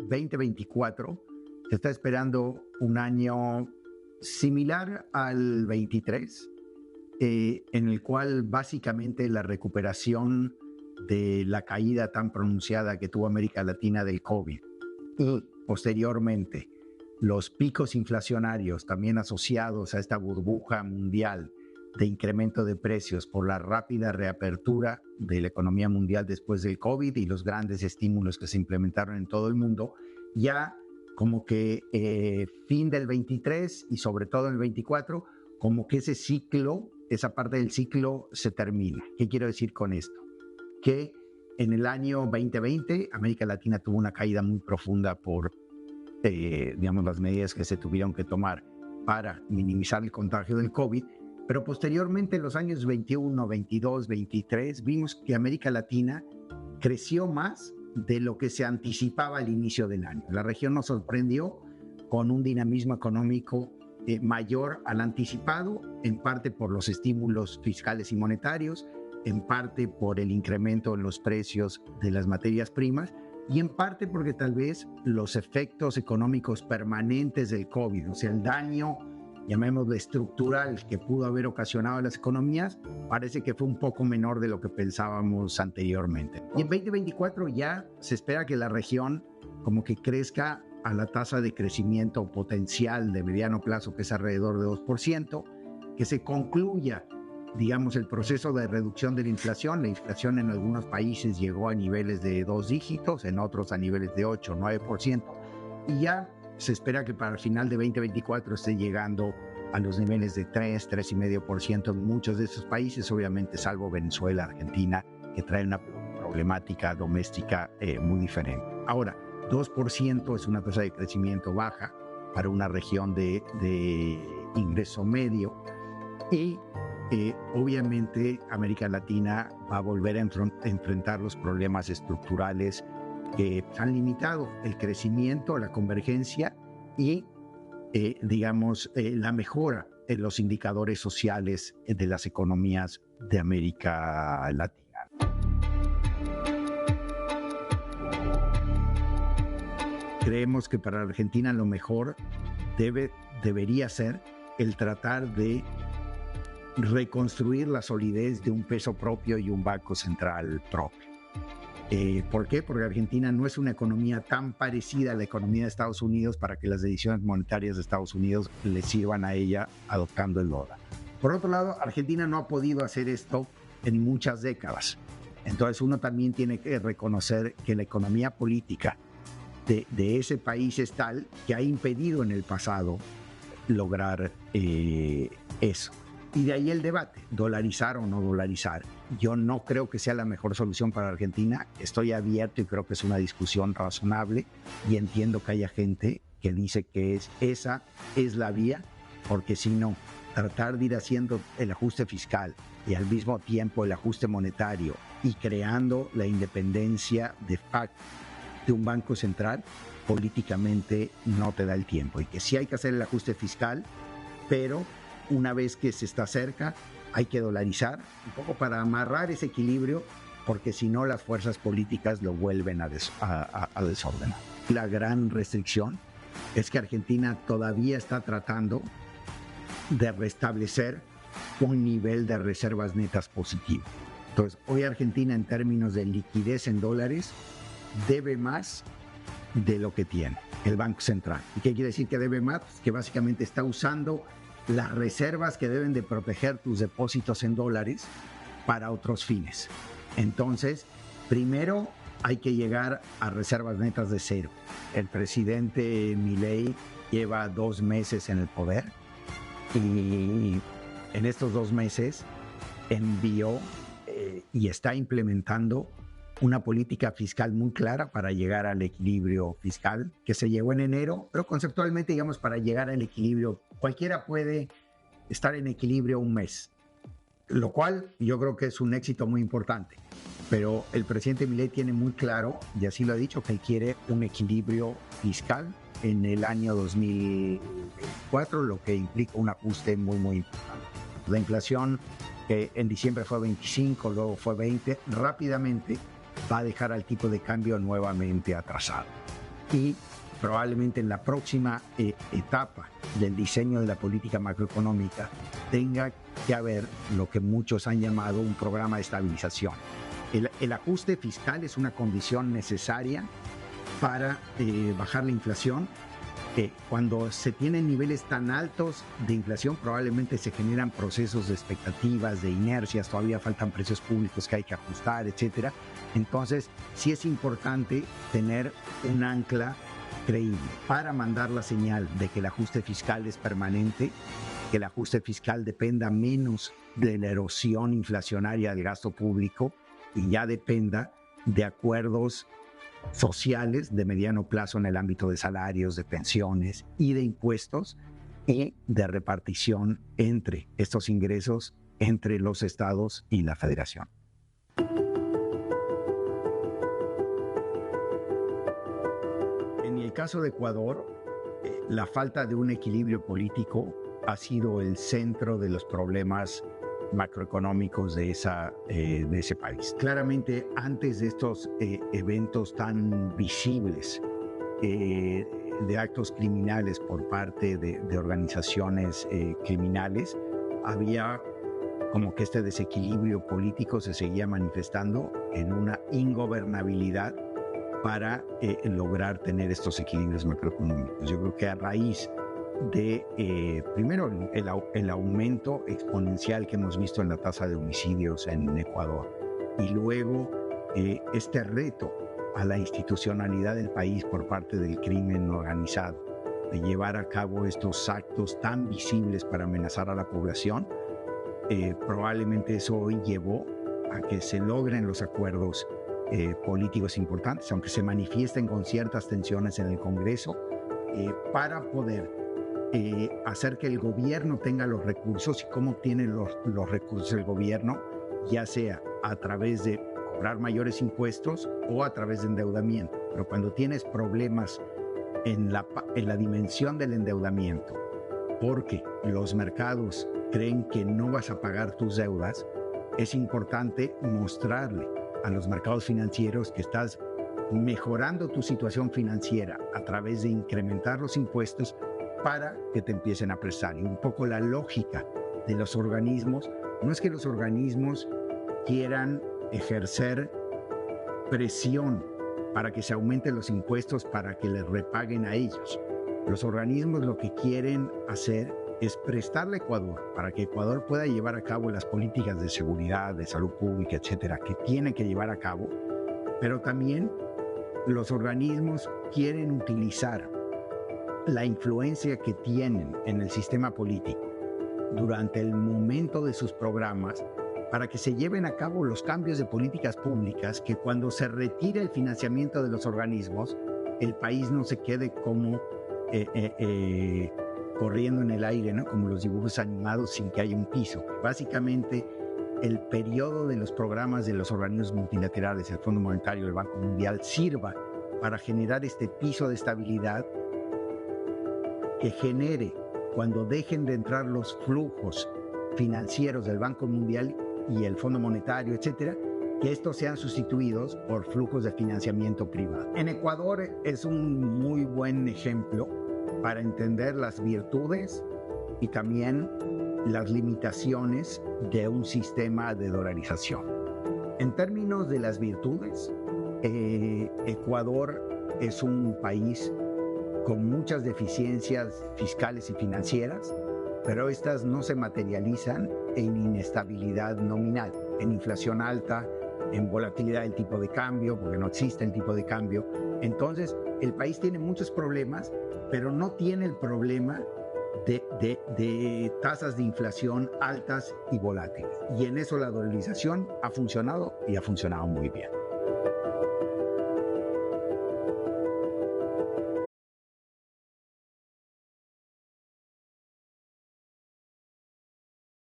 2024 se está esperando un año similar al 23, en el cual básicamente la recuperación de la caída tan pronunciada que tuvo América Latina del COVID y posteriormente los picos inflacionarios también asociados a esta burbuja mundial de incremento de precios por la rápida reapertura de la economía mundial después del COVID y los grandes estímulos que se implementaron en todo el mundo, ya como que fin del 23 y sobre todo el 24, como que ese ciclo, esa parte del ciclo se termina. ¿Qué quiero decir con esto? Que en el año 2020 América Latina tuvo una caída muy profunda por, digamos, las medidas que se tuvieron que tomar para minimizar el contagio del COVID, pero posteriormente en los años 21, 22, 23 vimos que América Latina creció más de lo que se anticipaba al inicio del año. La región nos sorprendió con un dinamismo económico mayor al anticipado, en parte por los estímulos fiscales y monetarios, en parte por el incremento en los precios de las materias primas y en parte porque tal vez los efectos económicos permanentes del COVID, o sea, el daño, llamémoslo estructural, que pudo haber ocasionado las economías, parece que fue un poco menor de lo que pensábamos anteriormente. Y en 2024 ya se espera que la región como que crezca a la tasa de crecimiento potencial de mediano plazo, que es alrededor de 2%, que se concluya, digamos, el proceso de reducción de la inflación. La inflación en algunos países llegó a niveles de 2 dígitos, en otros a niveles de 8, 9%, y ya se espera que para el final de 2024 esté llegando a los niveles de 3, 3,5% en muchos de esos países, obviamente salvo Venezuela, Argentina, que trae una problemática doméstica muy diferente. Ahora, 2% es una tasa de crecimiento baja para una región de ingreso medio y obviamente América Latina va a volver a enfrentar los problemas estructurales que han limitado el crecimiento, la convergencia y, digamos, la mejora en los indicadores sociales de las economías de América Latina. Creemos que para Argentina lo mejor debería ser el tratar de reconstruir la solidez de un peso propio y un banco central propio. ¿Por qué? Porque Argentina no es una economía tan parecida a la economía de Estados Unidos para que las decisiones monetarias de Estados Unidos le sirvan a ella adoptando el dólar. Por otro lado, Argentina no ha podido hacer esto en muchas décadas. Entonces uno también tiene que reconocer que la economía política de ese país es tal que ha impedido en el pasado lograr eso. Y de ahí el debate, dolarizar o no dolarizar. Yo no creo que sea la mejor solución para Argentina. Estoy abierto y creo que es una discusión razonable y entiendo que haya gente que dice que esa es la vía, porque si no, tratar de ir haciendo el ajuste fiscal y al mismo tiempo el ajuste monetario y creando la independencia de facto de un banco central, políticamente no te da el tiempo. Y que sí hay que hacer el ajuste fiscal, pero una vez que se está cerca, hay que dolarizar un poco para amarrar ese equilibrio, porque si no las fuerzas políticas lo vuelven a desordenar. La gran restricción es que Argentina todavía está tratando de restablecer un nivel de reservas netas positivo. Entonces, hoy Argentina en términos de liquidez en dólares debe más de lo que tiene el Banco Central. ¿Y qué quiere decir que debe más? Pues que básicamente está usando las reservas que deben de proteger tus depósitos en dólares para otros fines. Entonces, primero hay que llegar a reservas netas de cero. El presidente Milei lleva 2 meses en el poder y en estos 2 meses envió y está implementando una política fiscal muy clara para llegar al equilibrio fiscal que se llegó en enero, pero conceptualmente, digamos, para llegar al equilibrio, cualquiera puede estar en equilibrio un mes, lo cual yo creo que es un éxito muy importante. Pero el presidente Milei tiene muy claro, y así lo ha dicho, que quiere un equilibrio fiscal en el año 2024, lo que implica un ajuste muy, muy importante. La inflación que en diciembre fue 25, luego fue 20, rápidamente va a dejar al tipo de cambio nuevamente atrasado. Y probablemente en la próxima etapa del diseño de la política macroeconómica tenga que haber lo que muchos han llamado un programa de estabilización. El ajuste fiscal es una condición necesaria para bajar la inflación. Cuando se tienen niveles tan altos de inflación, probablemente se generan procesos de expectativas, de inercias, todavía faltan precios públicos que hay que ajustar, etcétera. Entonces, sí es importante tener un ancla creíble para mandar la señal de que el ajuste fiscal es permanente, que el ajuste fiscal dependa menos de la erosión inflacionaria del gasto público y ya dependa de acuerdos sociales de mediano plazo en el ámbito de salarios, de pensiones y de impuestos y de repartición entre estos ingresos entre los estados y la federación. En el caso de Ecuador, la falta de un equilibrio político ha sido el centro de los problemas macroeconómicos de ese país. Claramente, antes de estos eventos tan visibles de actos criminales por parte de organizaciones criminales, había como que este desequilibrio político se seguía manifestando en una ingobernabilidad para lograr tener estos equilibrios macroeconómicos. Yo creo que a raíz de, primero, el aumento exponencial que hemos visto en la tasa de homicidios en Ecuador y luego este reto a la institucionalidad del país por parte del crimen organizado, de llevar a cabo estos actos tan visibles para amenazar a la población, probablemente eso hoy llevó a que se logren los acuerdos políticos importantes, aunque se manifiesten con ciertas tensiones en el Congreso, para poder hacer que el gobierno tenga los recursos. ¿Y cómo obtiene los recursos el gobierno? Ya sea a través de cobrar mayores impuestos o a través de endeudamiento. Pero cuando tienes problemas en la dimensión del endeudamiento, porque los mercados creen que no vas a pagar tus deudas, es importante mostrarle a los mercados financieros que estás mejorando tu situación financiera a través de incrementar los impuestos para que te empiecen a prestar. Y un poco la lógica de los organismos no es que los organismos quieran ejercer presión para que se aumenten los impuestos para que les repaguen a ellos. Los organismos lo que quieren hacer es prestarle a Ecuador para que Ecuador pueda llevar a cabo las políticas de seguridad, de salud pública, etcétera, que tiene que llevar a cabo, pero también los organismos quieren utilizar la influencia que tienen en el sistema político durante el momento de sus programas para que se lleven a cabo los cambios de políticas públicas, que cuando se retire el financiamiento de los organismos, el país no se quede como corriendo en el aire, ¿no? Como los dibujos animados sin que haya un piso. Básicamente, el periodo de los programas de los organismos multilaterales, el Fondo Monetario, el Banco Mundial, sirva para generar este piso de estabilidad que genere, cuando dejen de entrar los flujos financieros del Banco Mundial y el Fondo Monetario, etcétera, que estos sean sustituidos por flujos de financiamiento privado. En Ecuador es un muy buen ejemplo para entender las virtudes y también las limitaciones de un sistema de dolarización. En términos de las virtudes, Ecuador es un país con muchas deficiencias fiscales y financieras, pero estas no se materializan en inestabilidad nominal, en inflación alta, en volatilidad del tipo de cambio, porque no existe el tipo de cambio. Entonces, el país tiene muchos problemas, pero no tiene el problema de tasas de inflación altas y volátiles. Y en eso la dolarización ha funcionado y ha funcionado muy bien.